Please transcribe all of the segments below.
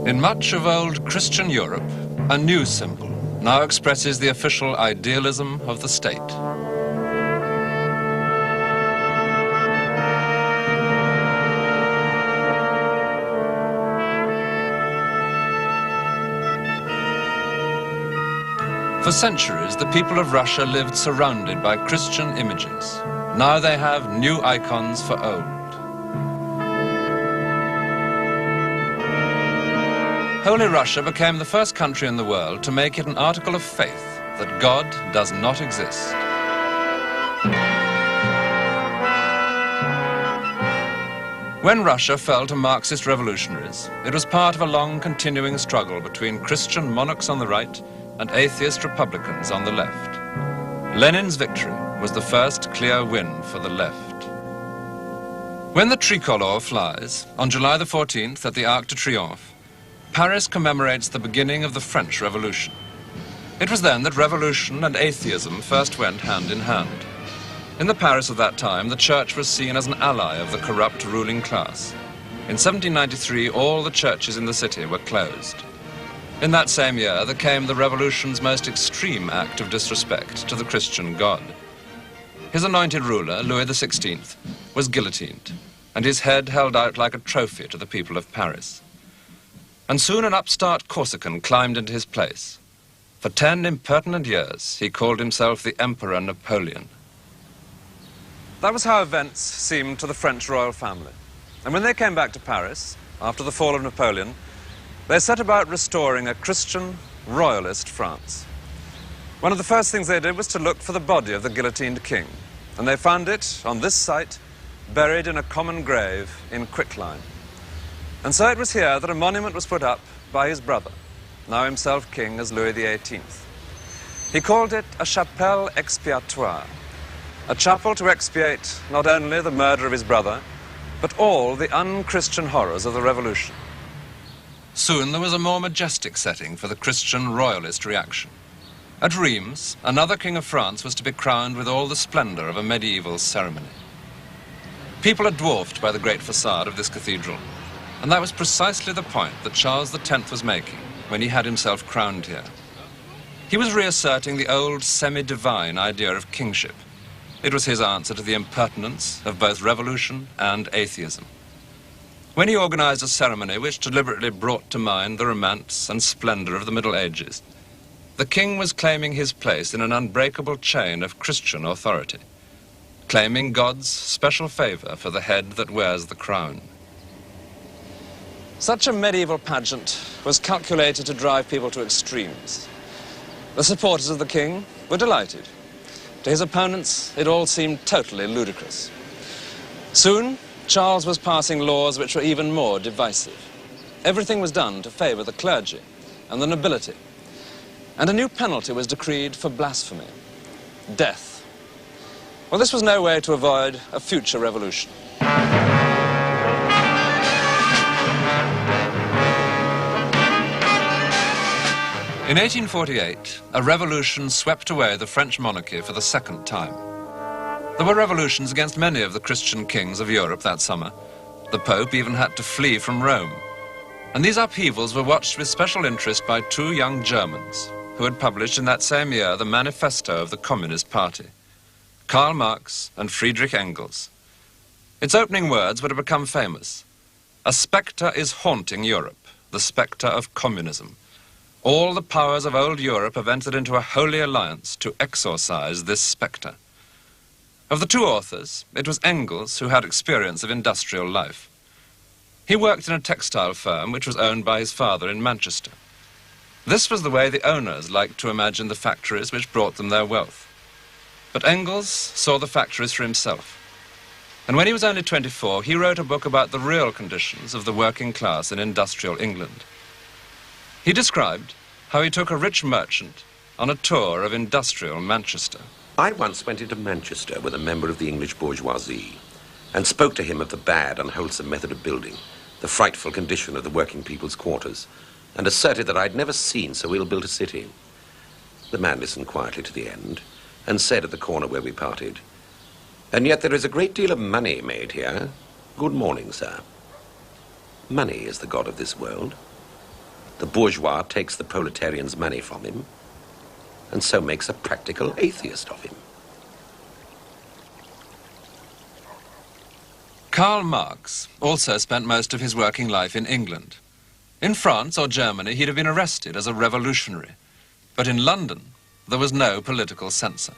In much of old Christian Europe, a new symbol now expresses the official idealism of the state. For centuries, the people of Russia lived surrounded by Christian images. Now they have new icons for old. Holy Russia became the first country in the world to make it an article of faith that God does not exist. When Russia fell to Marxist revolutionaries, it was part of a long continuing struggle between Christian monarchs on the right and atheist republicans on the left. Lenin's victory was the first clear win for the left. When the tricolor flies on July the 14th at the Arc de Triomphe, Paris commemorates the beginning of the French Revolution. It was then that revolution and atheism first went hand in hand. In the Paris of that time, the church was seen as an ally of the corrupt ruling class. In 1793, all the churches in the city were closed. In that same year, there came the revolution's most extreme act of disrespect to the Christian God. His anointed ruler, Louis XVI, was guillotined, and his head held out like a trophy to the people of Paris. And soon an upstart Corsican climbed into his place. For 10 impertinent years, he called himself the Emperor Napoleon. That was how events seemed to the French royal family. And when they came back to Paris, after the fall of Napoleon, they set about restoring a Christian, royalist France. One of the first things they did was to look for the body of the guillotined king. And they found it, on this site, buried in a common grave in quicklime. And so it was here that a monument was put up by his brother, now himself king as Louis XVIII. He called it a chapelle expiatoire, a chapel to expiate not only the murder of his brother, but all the unchristian horrors of the revolution. Soon there was a more majestic setting for the Christian royalist reaction. At Rheims, another king of France was to be crowned with all the splendor of a medieval ceremony. People are dwarfed by the great facade of this cathedral, and that was precisely the point that Charles X was making when he had himself crowned here. He was reasserting the old semi-divine idea of kingship. It was his answer to the impertinence of both revolution and atheism. When he organized a ceremony which deliberately brought to mind the romance and splendor of the Middle Ages, the king was claiming his place in an unbreakable chain of Christian authority, claiming God's special favor for the head that wears the crown. Such a medieval pageant was calculated to drive people to extremes. The supporters of the king were delighted. To his opponents, it all seemed totally ludicrous. Soon, Charles was passing laws which were even more divisive. Everything was done to favor the clergy and the nobility. And a new penalty was decreed for blasphemy: death. Well, this was no way to avoid a future revolution. In 1848, a revolution swept away the French monarchy for the second time. There were revolutions against many of the Christian kings of Europe that summer. The Pope even had to flee from Rome. And these upheavals were watched with special interest by 2 young Germans who had published in that same year the manifesto of the Communist Party, Karl Marx and Friedrich Engels. Its opening words were to become famous: "A spectre is haunting Europe, the spectre of communism. All the powers of old Europe have entered into a holy alliance to exorcise this spectre." Of the 2 authors, it was Engels who had experience of industrial life. He worked in a textile firm which was owned by his father in Manchester. This was the way the owners liked to imagine the factories which brought them their wealth. But Engels saw the factories for himself. And when he was only 24, he wrote a book about the real conditions of the working class in industrial England. He described how he took a rich merchant on a tour of industrial Manchester. I once went into Manchester with a member of the English bourgeoisie and spoke to him of the bad, unwholesome method of building, the frightful condition of the working people's quarters, and asserted that I'd never seen so ill-built a city. The man listened quietly to the end and said at the corner where we parted, "And yet there is a great deal of money made here. Good morning, sir." Money is the god of this world. The bourgeois takes the proletarian's money from him, and so makes a practical atheist of him. Karl Marx also spent most of his working life in England. In France or Germany, he'd have been arrested as a revolutionary. But in London, there was no political censor.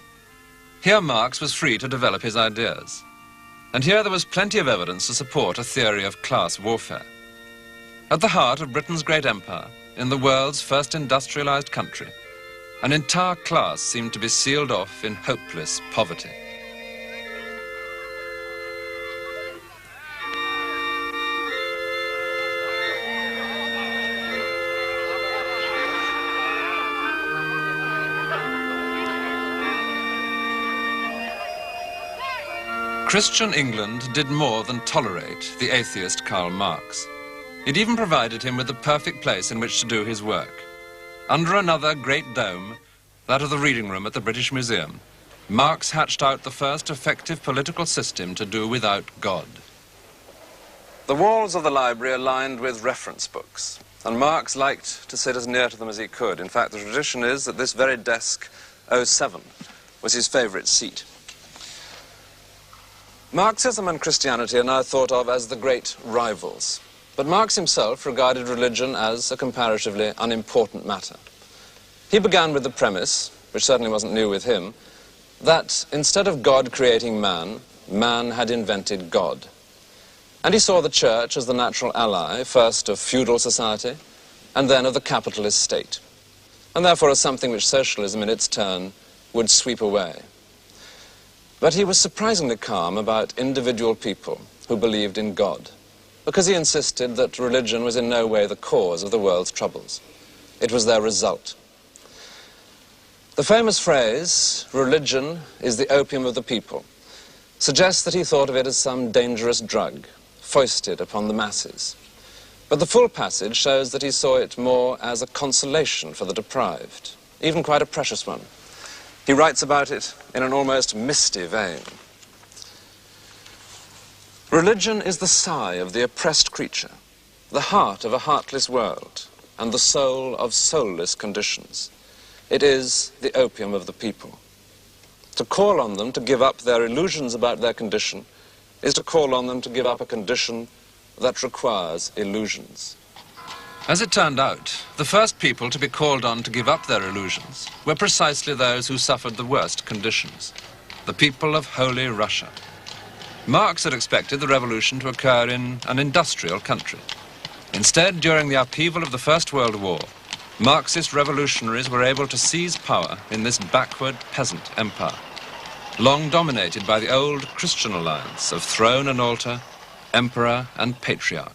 Here Marx was free to develop his ideas. And here there was plenty of evidence to support a theory of class warfare. At the heart of Britain's great empire, in the world's first industrialized country, an entire class seemed to be sealed off in hopeless poverty. Christian England did more than tolerate the atheist Karl Marx. It even provided him with the perfect place in which to do his work. Under another great dome, that of the reading room at the British Museum, Marx hatched out the first effective political system to do without God. The walls of the library are lined with reference books, and Marx liked to sit as near to them as he could. In fact, the tradition is that this very desk, 07, was his favorite seat. Marxism and Christianity are now thought of as the great rivals, but Marx himself regarded religion as a comparatively unimportant matter. He began with the premise, which certainly wasn't new with him, that instead of God creating man, man had invented God. And he saw the church as the natural ally, first of feudal society, and then of the capitalist state, and therefore as something which socialism in its turn would sweep away. But he was surprisingly calm about individual people who believed in God, because he insisted that religion was in no way the cause of the world's troubles. It was their result. The famous phrase, "religion is the opium of the people," suggests that he thought of it as some dangerous drug, foisted upon the masses. But the full passage shows that he saw it more as a consolation for the deprived, even quite a precious one. He writes about it in an almost misty vein. Religion is the sigh of the oppressed creature, the heart of a heartless world, and the soul of soulless conditions. It is the opium of the people. To call on them to give up their illusions about their condition is to call on them to give up a condition that requires illusions. As it turned out, the first people to be called on to give up their illusions were precisely those who suffered the worst conditions, the people of Holy Russia. Marx had expected the revolution to occur in an industrial country. Instead, during the upheaval of the First World War, Marxist revolutionaries were able to seize power in this backward peasant empire, long dominated by the old Christian alliance of throne and altar, emperor and patriarch.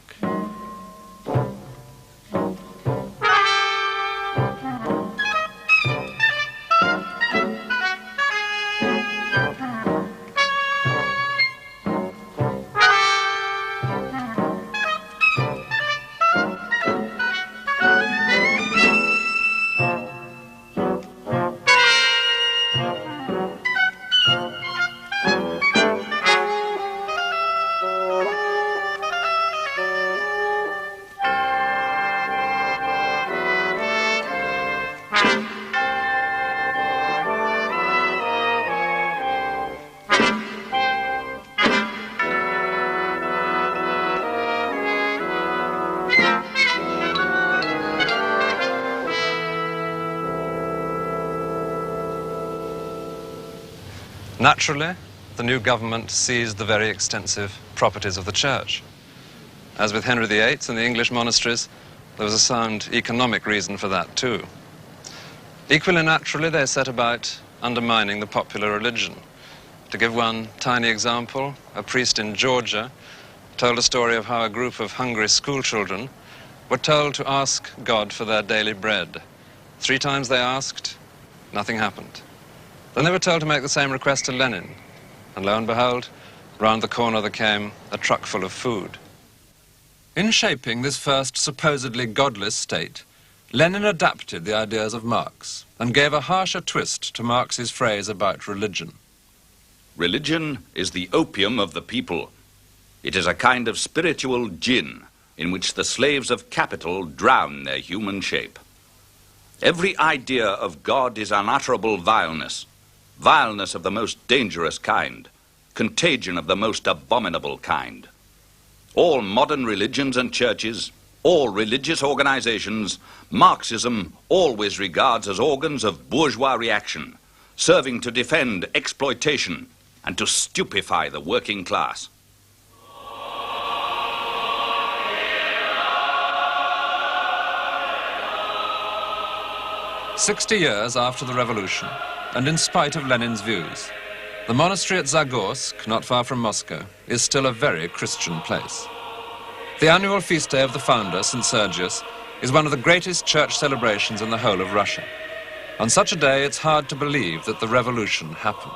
Naturally, the new government seized the very extensive properties of the church. As with Henry VIII and the English monasteries, there was a sound economic reason for that too. Equally naturally, they set about undermining the popular religion. To give one tiny example, a priest in Georgia told a story of how a group of hungry schoolchildren were told to ask God for their daily bread. 3 times they asked, nothing happened. Then they were told to make the same request to Lenin, and lo and behold, round the corner there came a truck full of food. In shaping this first supposedly godless state, Lenin adapted the ideas of Marx and gave a harsher twist to Marx's phrase about religion. Religion is the opium of the people. It is a kind of spiritual gin, in which the slaves of capital drown their human shape. Every idea of God is unutterable vileness, vileness of the most dangerous kind, contagion of the most abominable kind. All modern religions and churches, all religious organizations, Marxism always regards as organs of bourgeois reaction, serving to defend exploitation and to stupefy the working class. "60 years after the revolution, and in spite of Lenin's views, the monastery at Zagorsk, not far from Moscow, is still a very Christian place. The annual feast day of the founder, St. Sergius, is one of the greatest church celebrations in the whole of Russia. On such a day, it's hard to believe that the revolution happened.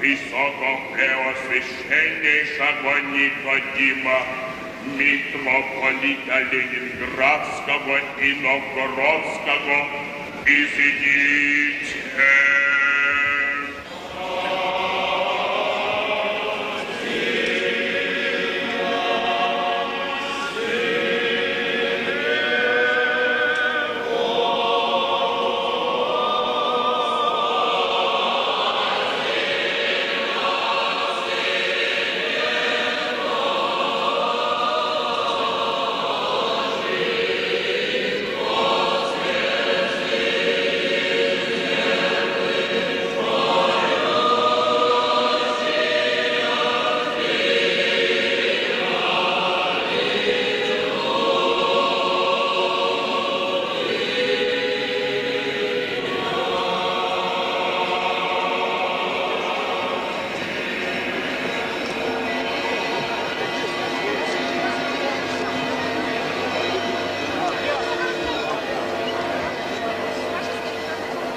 Высокопреосвященнейшего Никодима, митрополита Ленинградского и Новгородского, изъедите.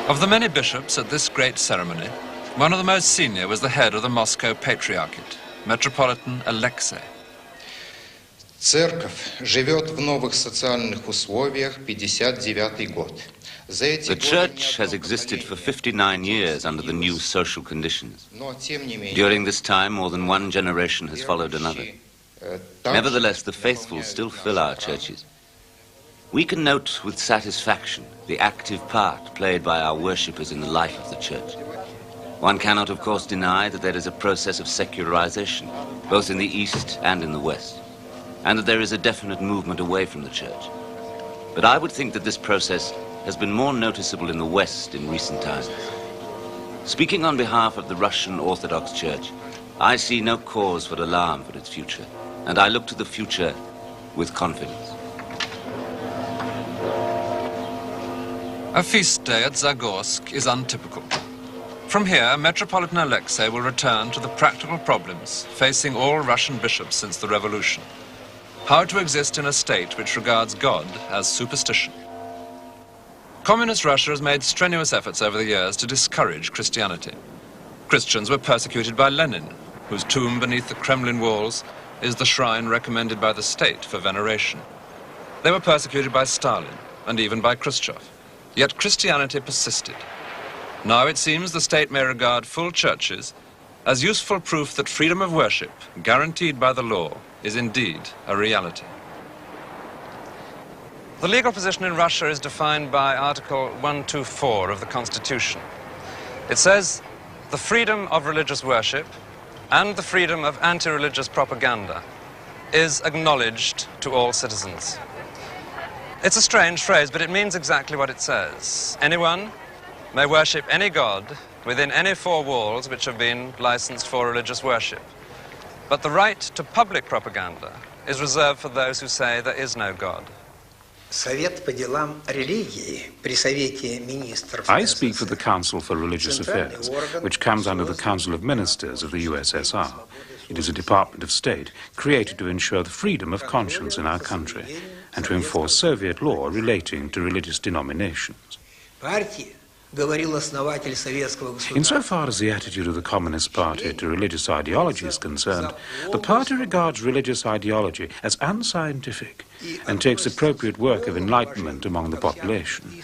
Of the many bishops at this great ceremony, one of the most senior was the head of the Moscow Patriarchate, Metropolitan Alexei. Церковь живет в новых социальных условиях 59 год. The Church has existed for 59 years under the new social conditions. During this time, more than one generation has followed another. Nevertheless, the faithful still fill our churches. We can note with satisfaction the active part played by our worshippers in the life of the church. One cannot, of course, deny that there is a process of secularization, both in the East and in the West, and that there is a definite movement away from the church. But I would think that this process has been more noticeable in the West in recent times. Speaking on behalf of the Russian Orthodox Church, I see no cause for alarm for its future, and I look to the future with confidence. A feast day at Zagorsk is untypical. From here, Metropolitan Alexei will return to the practical problems facing all Russian bishops since the revolution. How to exist in a state which regards God as superstition. Communist Russia has made strenuous efforts over the years to discourage Christianity. Christians were persecuted by Lenin, whose tomb beneath the Kremlin walls is the shrine recommended by the state for veneration. They were persecuted by Stalin and even by Khrushchev. Yet Christianity persisted. Now it seems the state may regard full churches as useful proof that freedom of worship, guaranteed by the law, is indeed a reality. The legal position in Russia is defined by Article 124 of the Constitution. It says the freedom of religious worship and the freedom of anti-religious propaganda is acknowledged to all citizens. It's a strange phrase, but it means exactly what it says. Anyone may worship any god within any four walls which have been licensed for religious worship. But the right to public propaganda is reserved for those who say there is no God. I speak for the Council for Religious Affairs, which comes under the Council of Ministers of the USSR. It is a Department of State created to ensure the freedom of conscience in our country and to enforce Soviet law relating to religious denominations. Insofar as the attitude of the Communist Party to religious ideology is concerned, the party regards religious ideology as unscientific and takes appropriate work of enlightenment among the population.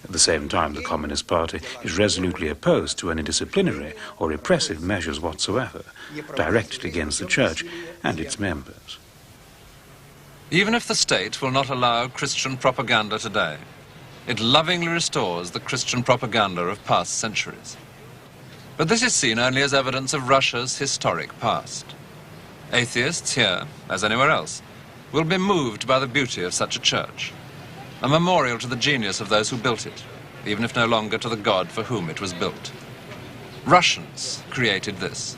At the same time, the Communist Party is resolutely opposed to any disciplinary or repressive measures whatsoever directed against the Church and its members. Even if the state will not allow Christian propaganda today, it lovingly restores the Christian propaganda of past centuries. But this is seen only as evidence of Russia's historic past. Atheists here, as anywhere else, will be moved by the beauty of such a church, a memorial to the genius of those who built it, even if no longer to the God for whom it was built. Russians created this.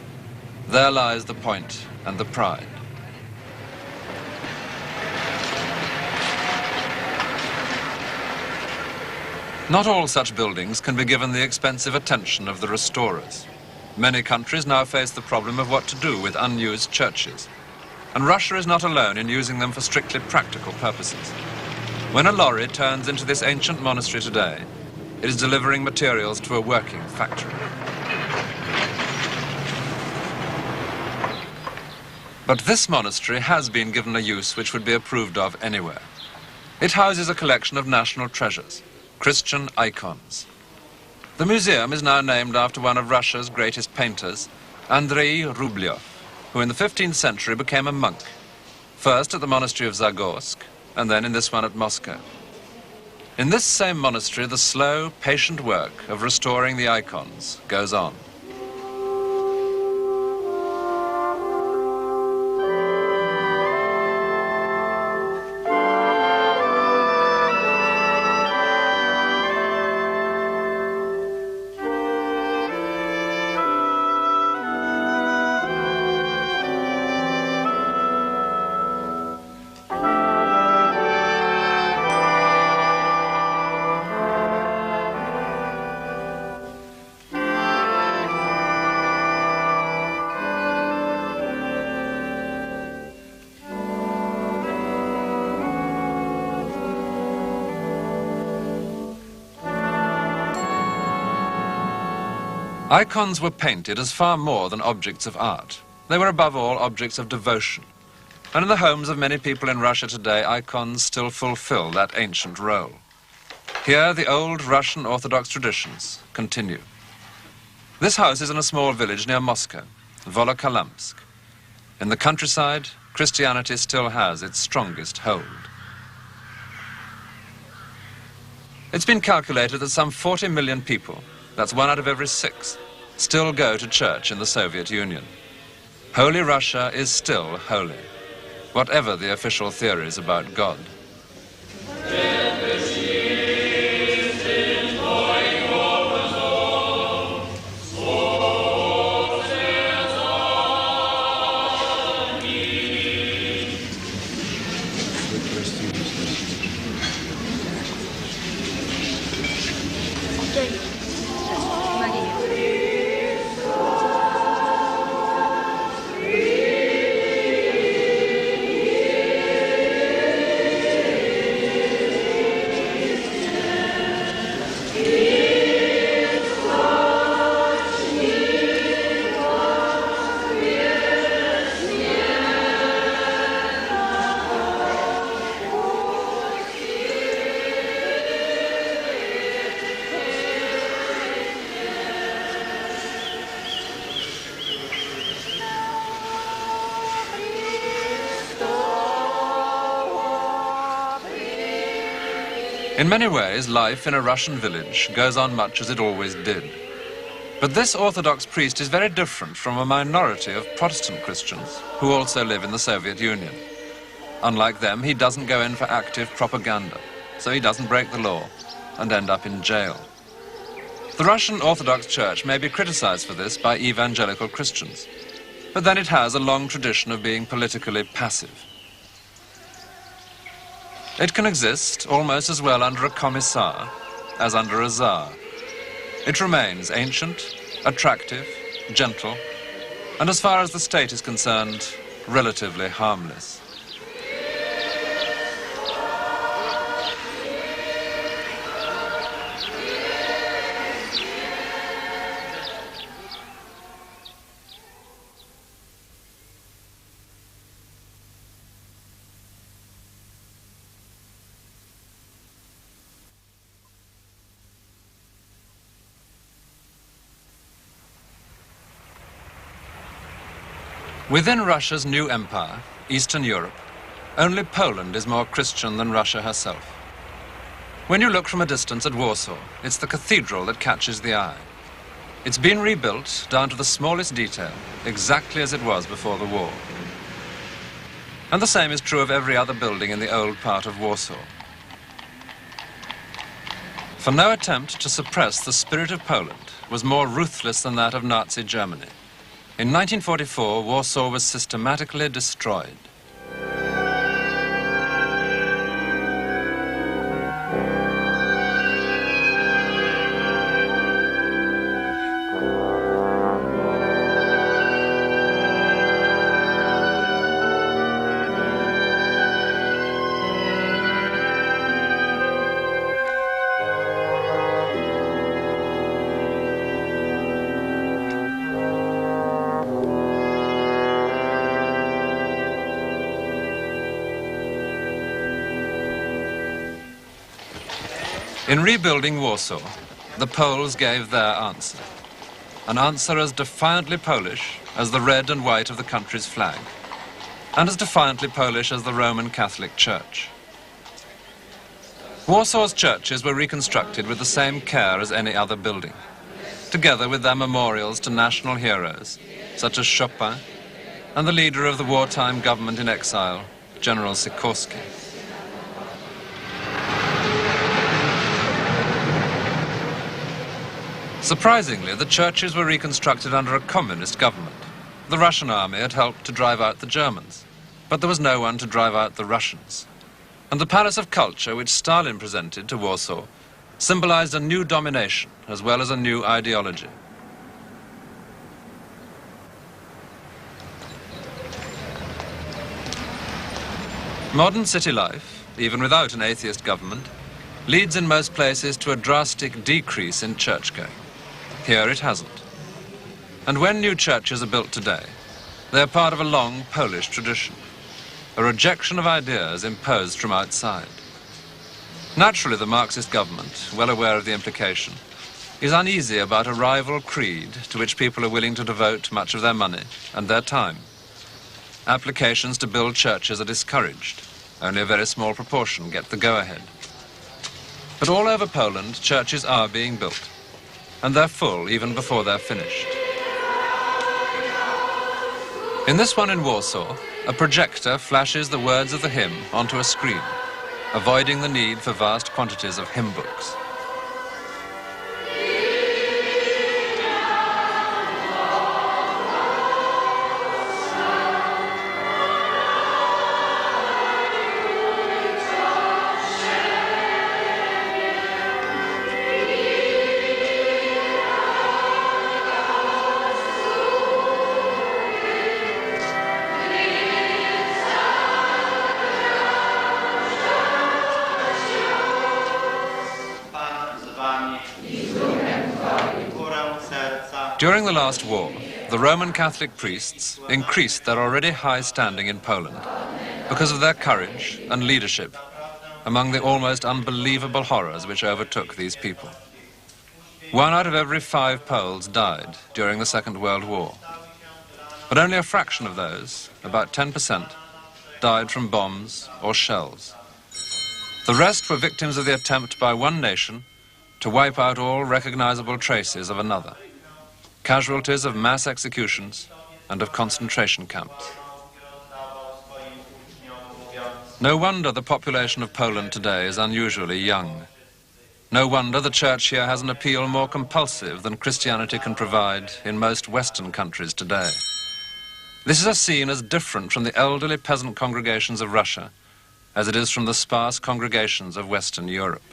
There lies the point and the pride. Not all such buildings can be given the expensive attention of the restorers. Many countries now face the problem of what to do with unused churches. And Russia is not alone in using them for strictly practical purposes. When a lorry turns into this ancient monastery today, it is delivering materials to a working factory. But this monastery has been given a use which would be approved of anywhere. It houses a collection of national treasures, Christian icons. The museum is now named after one of Russia's greatest painters, Andrei Rublev, who in the 15th century became a monk, first at the monastery of Zagorsk, and then in this one at Moscow. In this same monastery, the slow, patient work of restoring the icons goes on. Icons were painted as far more than objects of art. They were above all objects of devotion. And in the homes of many people in Russia today, icons still fulfill that ancient role. Here, the old Russian Orthodox traditions continue. This house is in a small village near Moscow, Volokholamsk. In the countryside, Christianity still has its strongest hold. It's been calculated that some 40 million people, that's 1 out of every 6, still go to church in the Soviet Union. Holy Russia is still holy, whatever the official theories about God. In many ways, life in a Russian village goes on much as it always did. But this Orthodox priest is very different from a minority of Protestant Christians who also live in the Soviet Union. Unlike them, he doesn't go in for active propaganda, so he doesn't break the law and end up in jail. The Russian Orthodox Church may be criticized for this by evangelical Christians, but then it has a long tradition of being politically passive. It can exist almost as well under a commissar as under a czar. It remains ancient, attractive, gentle, and as far as the state is concerned, relatively harmless. Within Russia's new empire, Eastern Europe, only Poland is more Christian than Russia herself. When you look from a distance at Warsaw, it's the cathedral that catches the eye. It's been rebuilt down to the smallest detail, exactly as it was before the war. And the same is true of every other building in the old part of Warsaw. For no attempt to suppress the spirit of Poland was more ruthless than that of Nazi Germany. In 1944, Warsaw was systematically destroyed. In rebuilding Warsaw, the Poles gave their answer. An answer as defiantly Polish as the red and white of the country's flag, and as defiantly Polish as the Roman Catholic Church. Warsaw's churches were reconstructed with the same care as any other building, together with their memorials to national heroes, such as Chopin and the leader of the wartime government in exile, General Sikorski. Surprisingly, the churches were reconstructed under a communist government. The Russian army had helped to drive out the Germans, but there was no one to drive out the Russians. And the Palace of Culture, which Stalin presented to Warsaw, symbolized a new domination as well as a new ideology. Modern city life, even without an atheist government, leads in most places to a drastic decrease in church-going. Here it hasn't. And when new churches are built today, they are part of a long Polish tradition, a rejection of ideas imposed from outside. Naturally, the Marxist government, well aware of the implication, is uneasy about a rival creed to which people are willing to devote much of their money and their time. Applications to build churches are discouraged. Only a very small proportion get the go-ahead. But all over Poland, churches are being built, and they're full even before they're finished. In this one in Warsaw, a projector flashes the words of the hymn onto a screen, avoiding the need for vast quantities of hymn books. During the last war, the Roman Catholic priests increased their already high standing in Poland because of their courage and leadership among the almost unbelievable horrors which overtook these people. 1 out of every 5 Poles died during the Second World War, but only a fraction of those, about 10%, died from bombs or shells. The rest were victims of the attempt by one nation to wipe out all recognizable traces of another. Casualties of mass executions and of concentration camps. No wonder the population of Poland today is unusually young. No wonder the church here has an appeal more compulsive than Christianity can provide in most Western countries today. This is seen as different from the elderly peasant congregations of Russia as it is from the sparse congregations of Western Europe.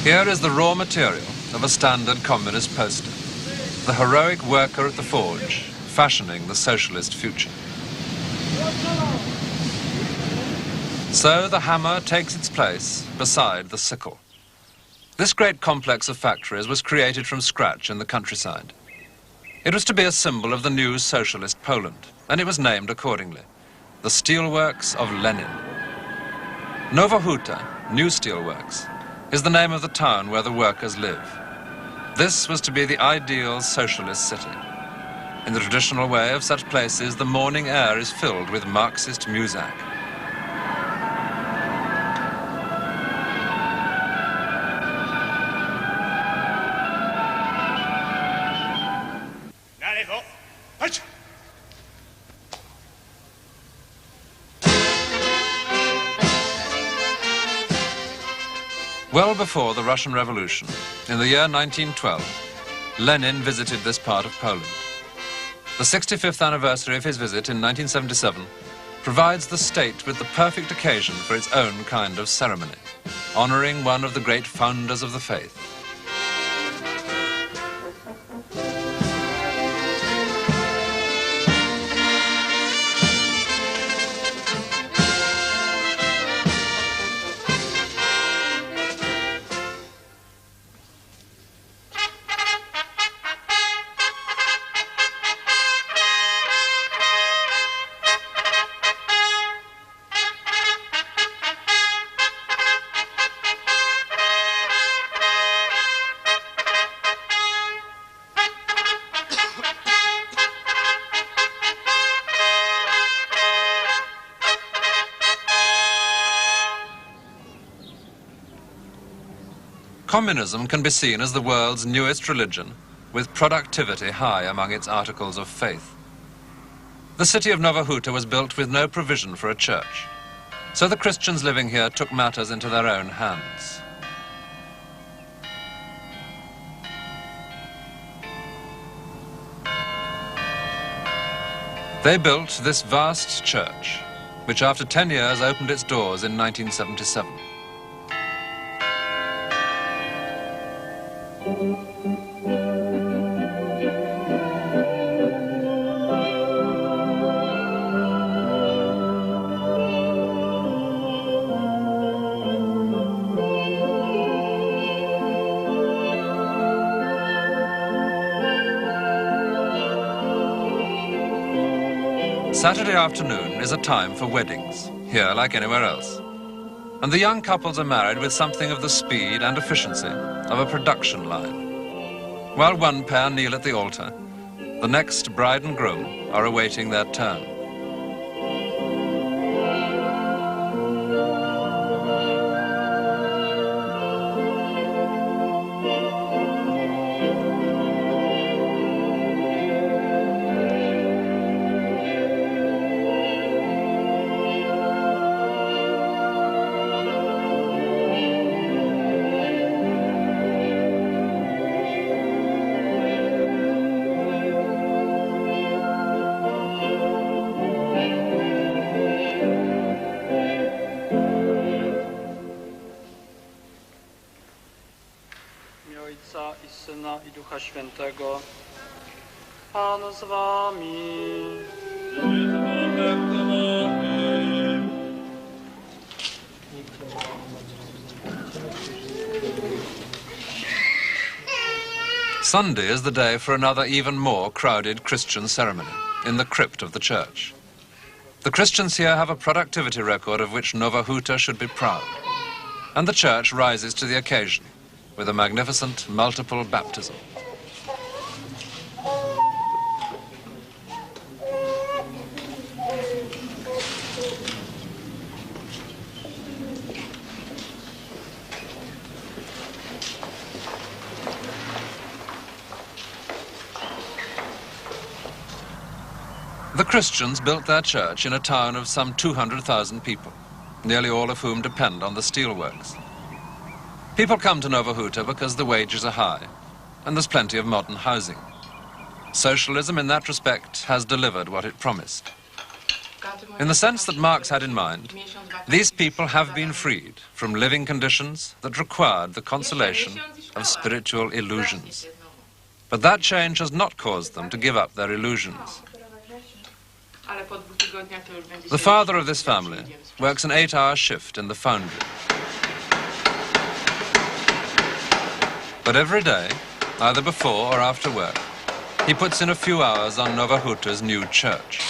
Here is the raw material of a standard communist poster. The heroic worker at the forge, fashioning the socialist future. So the hammer takes its place beside the sickle. This great complex of factories was created from scratch in the countryside. It was to be a symbol of the new socialist Poland, and it was named accordingly, the Steelworks of Lenin. Nowa Huta, New Steelworks, is the name of the town where the workers live. This was to be the ideal socialist city. In the traditional way of such places, the morning air is filled with Marxist music. Well before the Russian Revolution, in the year 1912, Lenin visited this part of Poland. The 65th anniversary of his visit in 1977 provides the state with the perfect occasion for its own kind of ceremony, honoring one of the great founders of the faith. Communism can be seen as the world's newest religion, with productivity high among its articles of faith. The city of Nowa Huta was built with no provision for a church, so the Christians living here took matters into their own hands. They built this vast church which after 10 years opened its doors in 1977. Saturday afternoon is a time for weddings, here like anywhere else. And the young couples are married with something of the speed and efficiency of a production line. While one pair kneel at the altar, the next bride and groom are awaiting their turn. Ojca i Syna i Ducha Świętego. Pan z wami. Sunday is the day for another even more crowded Christian ceremony in the crypt of the church. The Christians here have a productivity record of which Nova Huta should be proud. And the church rises to the occasion with a magnificent multiple baptism. The Christians built their church in a town of some 200,000 people, nearly all of whom depend on the steelworks. People come to Nova Huta because the wages are high, and there's plenty of modern housing. Socialism in that respect has delivered what it promised. In the sense that Marx had in mind, these people have been freed from living conditions that required the consolation of spiritual illusions. But that change has not caused them to give up their illusions. The father of this family works an 8-hour shift in the foundry. But every day, either before or after work, he puts in a few hours on Nova Huta's new church.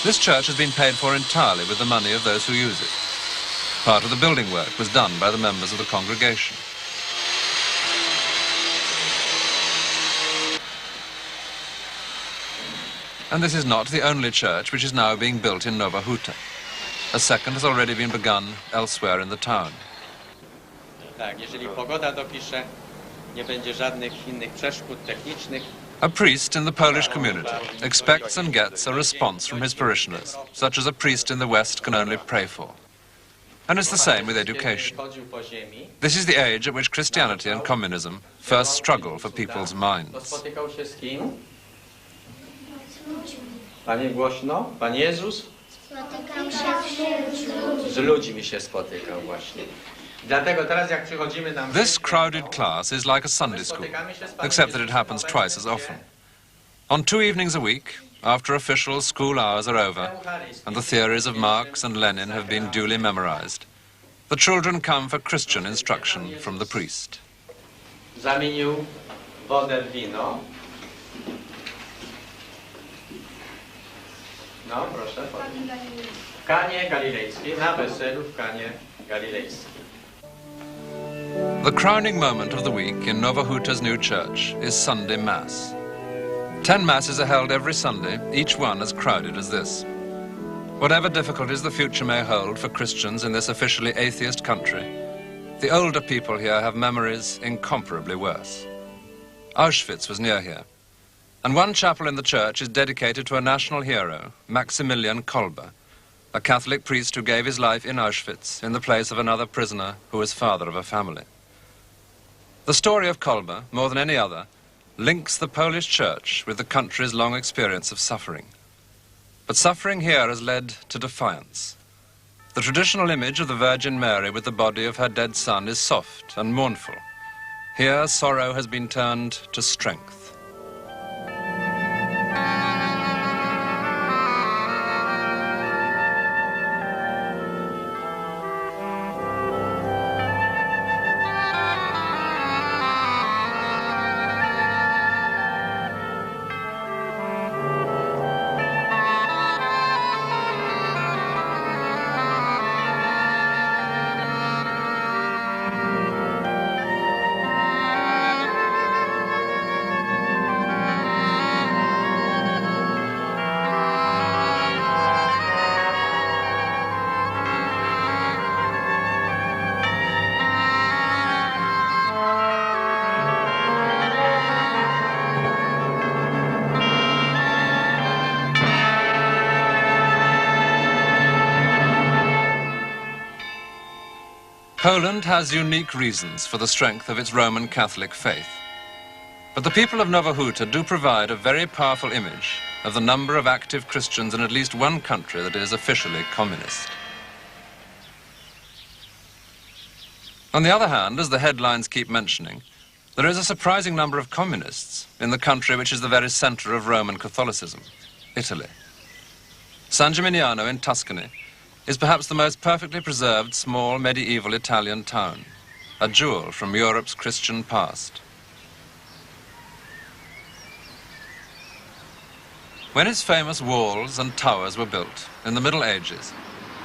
This church has been paid for entirely with the money of those who use it. Part of the building work was done by the members of the congregation. And this is not the only church which is now being built in Nova Huta. A second has already been begun elsewhere in the town. Tak, jeżeli pogoda dopisze, nie będzie żadnych innych przeszkód technicznych. A priest in the Polish community expects and gets a response from his parishioners, such as a priest in the West can only pray for. And it's the same with education. This is the age at which Christianity and communism first struggle for people's minds. Spotykał się z kim? Panie głośno? Pan Jezus? Spotykam się z ludźmi się spotykał właśnie. This crowded class is like a Sunday school, except that it happens twice as often. On 2 evenings a week, after official school hours are over and the theories of Marx and Lenin have been duly memorized, the children come for Christian instruction from the priest. Zamienił wodę w wino. No, proszę. W Kanie Galilejskiej, na weselu w Kanie Galilejskiej. The crowning moment of the week in Nova Huta's new church is Sunday Mass. 10 masses are held every Sunday, each one as crowded as this. Whatever difficulties the future may hold for Christians in this officially atheist country, the older people here have memories incomparably worse. Auschwitz was near here, and one chapel in the church is dedicated to a national hero, Maximilian Kolbe, a Catholic priest who gave his life in Auschwitz in the place of another prisoner who was father of a family. The story of Kolbe, more than any other, links the Polish church with the country's long experience of suffering. But suffering here has led to defiance. The traditional image of the Virgin Mary with the body of her dead son is soft and mournful. Here, sorrow has been turned to strength. Poland has unique reasons for the strength of its Roman Catholic faith. But the people of Nowa Huta do provide a very powerful image of the number of active Christians in at least one country that is officially communist. On the other hand, as the headlines keep mentioning, there is a surprising number of communists in the country which is the very center of Roman Catholicism, Italy. San Gimignano in Tuscany is perhaps the most perfectly preserved small medieval Italian town, a jewel from Europe's Christian past. When its famous walls and towers were built in the Middle Ages,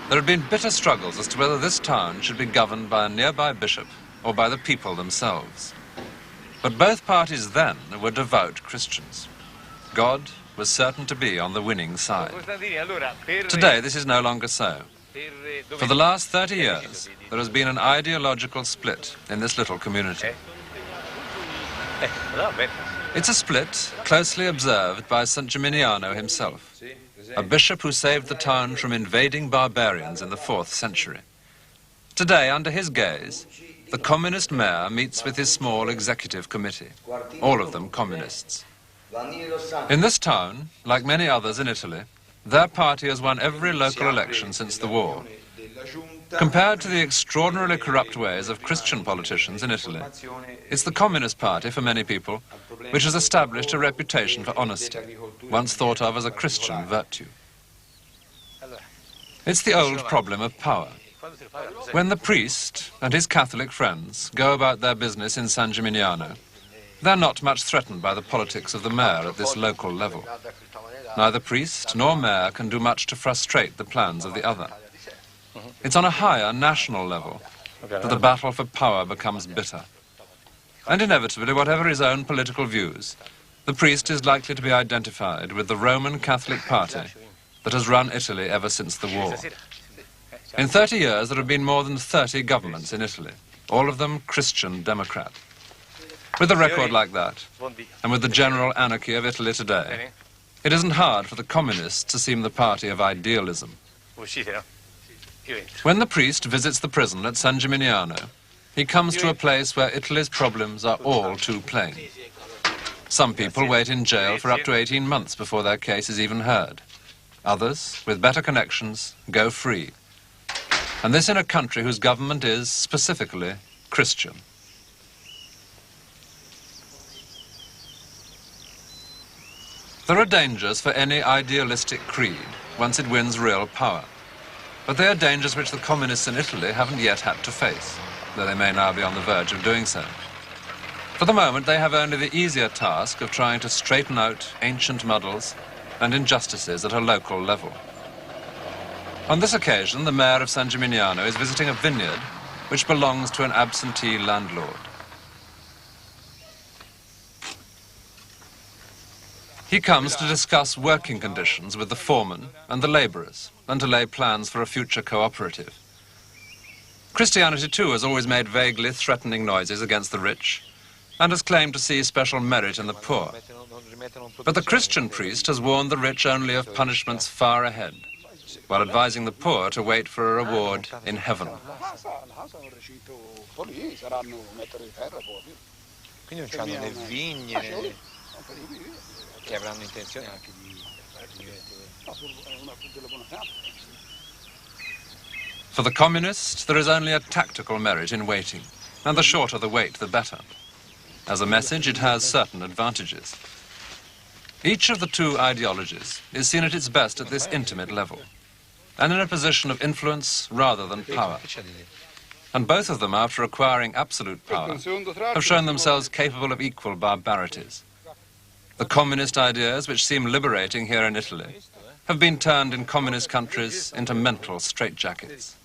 there had been bitter struggles as to whether this town should be governed by a nearby bishop or by the people themselves. But both parties then were devout Christians. God was certain to be on the winning side. Today, this is no longer so. For the last 30 years, there has been an ideological split in this little community. It's a split closely observed by St. Gimignano himself, a bishop who saved the town from invading barbarians in the 4th century. Today, under his gaze, the communist mayor meets with his small executive committee, all of them communists. In this town, like many others in Italy, their party has won every local election since the war. Compared to the extraordinarily corrupt ways of Christian politicians in Italy, it's the Communist Party, for many people, which has established a reputation for honesty, once thought of as a Christian virtue. It's the old problem of power. When the priest and his Catholic friends go about their business in San Gimignano, they're not much threatened by the politics of the mayor at this local level. Neither priest nor mayor can do much to frustrate the plans of the other. It's on a higher national level that the battle for power becomes bitter. And inevitably, whatever his own political views, the priest is likely to be identified with the Roman Catholic Party that has run Italy ever since the war. In 30 years, there have been more than 30 governments in Italy, all of them Christian Democrat. With a record like that, and with the general anarchy of Italy today, it isn't hard for the communists to seem the party of idealism. When the priest visits the prison at San Gimignano, he comes to a place where Italy's problems are all too plain. Some people wait in jail for up to 18 months before their case is even heard. Others, with better connections, go free. And this in a country whose government is, specifically, Christian. There are dangers for any idealistic creed once it wins real power. But they are dangers which the communists in Italy haven't yet had to face, though they may now be on the verge of doing so. For the moment, they have only the easier task of trying to straighten out ancient muddles and injustices at a local level. On this occasion, the mayor of San Gimignano is visiting a vineyard which belongs to an absentee landlord. He comes to discuss working conditions with the foreman and the labourers and to lay plans for a future cooperative. Christianity, too, has always made vaguely threatening noises against the rich and has claimed to see special merit in the poor. But the Christian priest has warned the rich only of punishments far ahead, while advising the poor to wait for a reward in heaven. Quindi non c'hanno né vigne, che avranno intenzione anche di For the communist, there is only a tactical merit in waiting, and the shorter the wait, the better. As a message, it has certain advantages. Each of the two ideologies is seen at its best at this intimate level, and in a position of influence rather than power. And both of them, after acquiring absolute power, have shown themselves capable of equal barbarities. The communist ideas, which seem liberating here in Italy, have been turned in communist countries into mental straitjackets.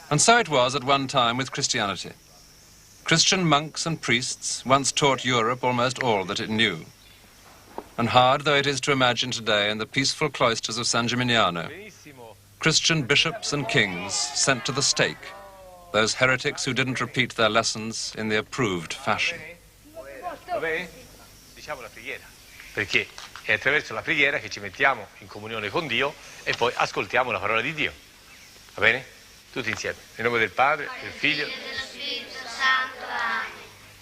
And so it was at one time with Christianity. Christian monks and priests once taught Europe almost all that it knew. And hard though it is to imagine today in the peaceful cloisters of San Gimignano, Christian bishops and kings sent to the stake those heretics who didn't repeat their lessons in the approved fashion. Diciamo la preghiera, perché è attraverso la preghiera che ci mettiamo in comunione con Dio e poi ascoltiamo la parola di Dio. Va bene? Tutti insieme. Nel nome del Padre, del Figlio e dello Spirito Santo. Amen.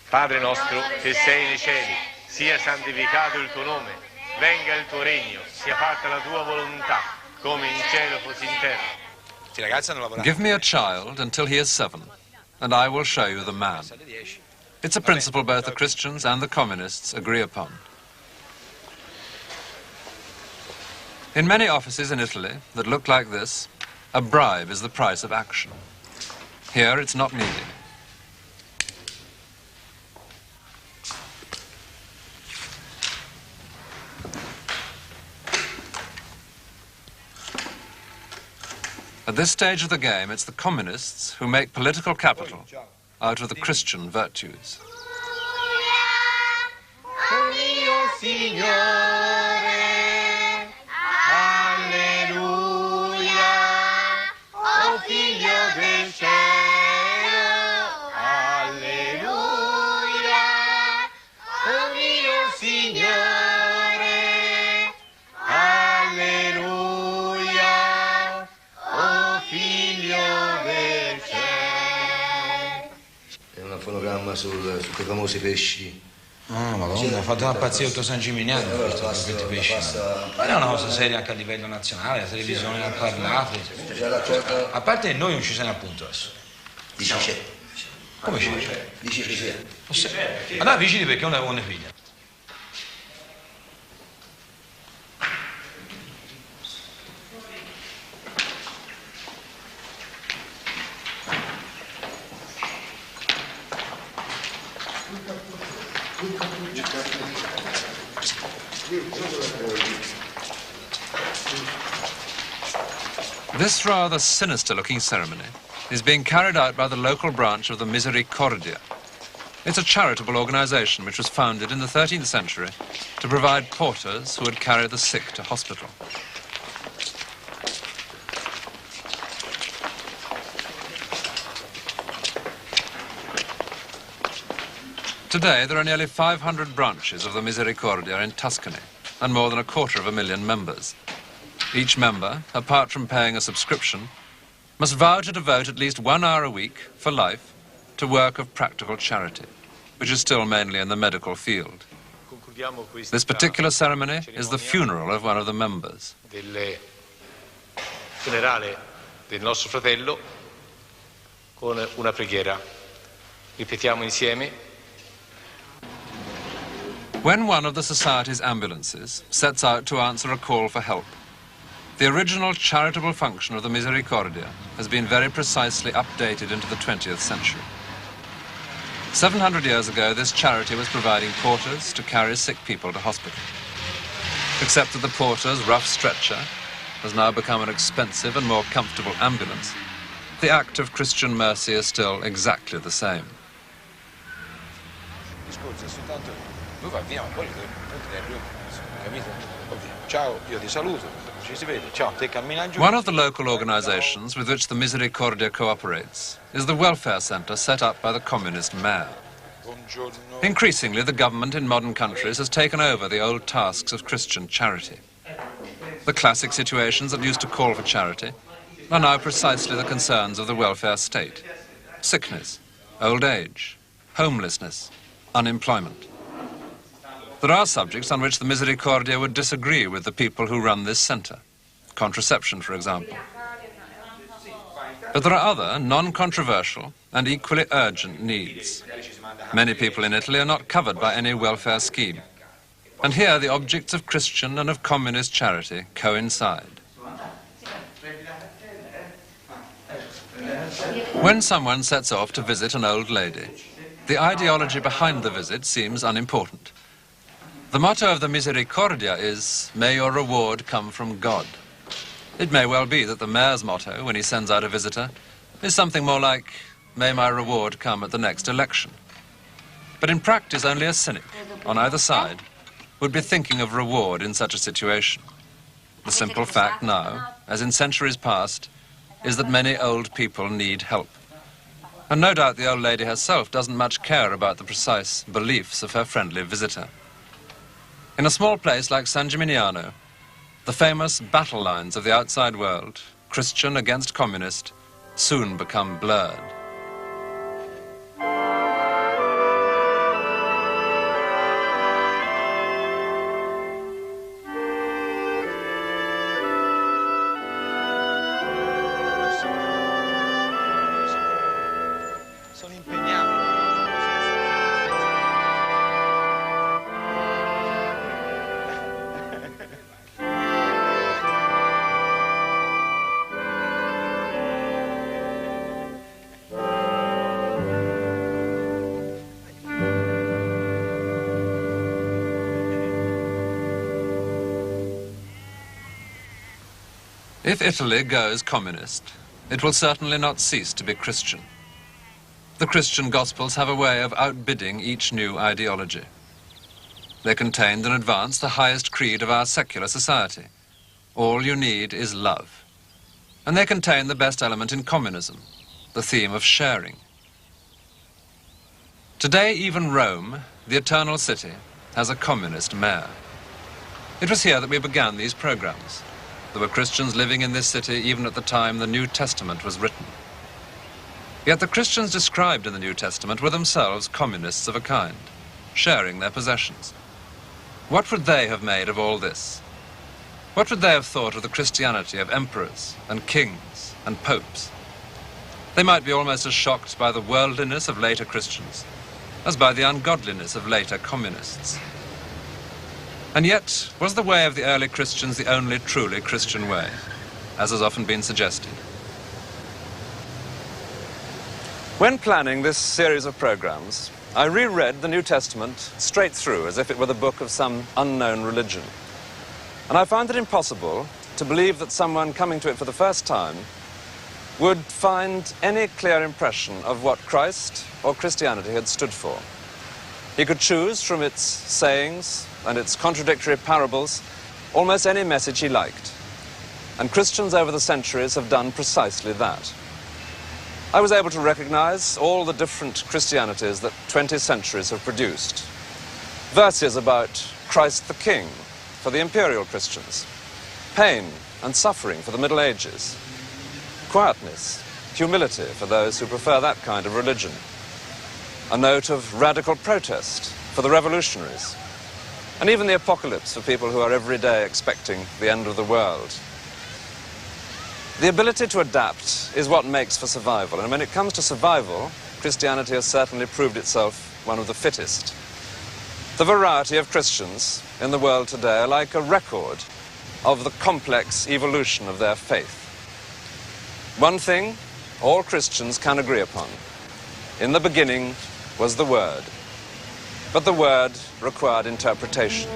Padre nostro che sei nei cieli, sia santificato il tuo nome, venga il tuo regno, sia fatta la tua volontà, come in cielo così in terra. Give me a child until he is 7, and I will show you the man. It's a principle both the Christians and the communists agree upon. In many offices in Italy that look like this, a bribe is the price of action. Here it's not needed. At this stage of the game, it's the communists who make political capital out of the Christian virtues. Oh mio Signore, alleluia, oh figlio del cielo, alleluia, oh mio Signore, alleluia, oh figlio del cielo. È un fonogramma su quei famosi pesci. Ah, madonna, ha fatto una pazzia tutto San Gimignano per questi pesci. Ma è una cosa seria anche a livello nazionale, la televisione ne ha parlato. A parte noi non ci siamo appunto adesso. Dici c'è. Come c'è? Dici c'è. Allora vicini perché è una buona figlia. This rather sinister-looking ceremony is being carried out by the local branch of the Misericordia. It's a charitable organization which was founded in the 13th century to provide porters who would carry the sick to hospital. Today, there are nearly 500 branches of the Misericordia in Tuscany and more than 250,000 members. Each member, apart from paying a subscription, must vow to devote at least 1 hour a week for life to work of practical charity, which is still mainly in the medical field. This particular ceremony is the funeral of one of the members. Del funerale del nostro fratello con una preghiera. Ripetiamo insieme. When one of the Society's ambulances sets out to answer a call for help, the original charitable function of the Misericordia has been very precisely updated into the 20th century. 700 years ago, this charity was providing porters to carry sick people to hospital. Except that the porter's rough stretcher has now become an expensive and more comfortable ambulance, the act of Christian mercy is still exactly the same. One of the local organizations with which the Misericordia cooperates is the welfare center set up by the communist mayor. Increasingly, the government in modern countries has taken over the old tasks of Christian charity. The classic situations that used to call for charity are now precisely the concerns of the welfare state: sickness, old age, homelessness, unemployment. There are subjects on which the Misericordia would disagree with the people who run this centre. Contraception, for example. But there are other, non-controversial and equally urgent needs. Many people in Italy are not covered by any welfare scheme. And here the objects of Christian and of communist charity coincide. When someone sets off to visit an old lady, the ideology behind the visit seems unimportant. The motto of the Misericordia is, "May your reward come from God." It may well be that the mayor's motto, when he sends out a visitor, is something more like, "May my reward come at the next election." But in practice, only a cynic, on either side, would be thinking of reward in such a situation. The simple fact now, as in centuries past, is that many old people need help. And no doubt the old lady herself doesn't much care about the precise beliefs of her friendly visitor. In a small place like San Gimignano, the famous battle lines of the outside world, Christian against communist, soon become blurred. If Italy goes communist, it will certainly not cease to be Christian. The Christian Gospels have a way of outbidding each new ideology. They contained and advanced the highest creed of our secular society. All you need is love. And they contain the best element in communism, the theme of sharing. Today, even Rome, the eternal city, has a communist mayor. It was here that we began these programs. There were Christians living in this city even at the time the New Testament was written. Yet the Christians described in the New Testament were themselves communists of a kind, sharing their possessions. What would they have made of all this? What would they have thought of the Christianity of emperors and kings and popes? They might be almost as shocked by the worldliness of later Christians as by the ungodliness of later communists. And yet, was the way of the early Christians the only truly Christian way, as has often been suggested? When planning this series of programs, I reread the New Testament straight through as if it were the book of some unknown religion. And I found it impossible to believe that someone coming to it for the first time would find any clear impression of what Christ or Christianity had stood for. He could choose from its sayings and its contradictory parables almost any message he liked. And Christians over the centuries have done precisely that. I was able to recognize all the different Christianities that 20 centuries have produced. Verses about Christ the King for the imperial Christians, pain and suffering for the Middle Ages, quietness, humility for those who prefer that kind of religion, a note of radical protest for the revolutionaries, and even the apocalypse for people who are every day expecting the end of the world. The ability to adapt is what makes for survival, and when it comes to survival, Christianity has certainly proved itself one of the fittest. The variety of Christians in the world today are like a record of the complex evolution of their faith. One thing all Christians can agree upon: in the beginning was the Word. But the Word required interpretation.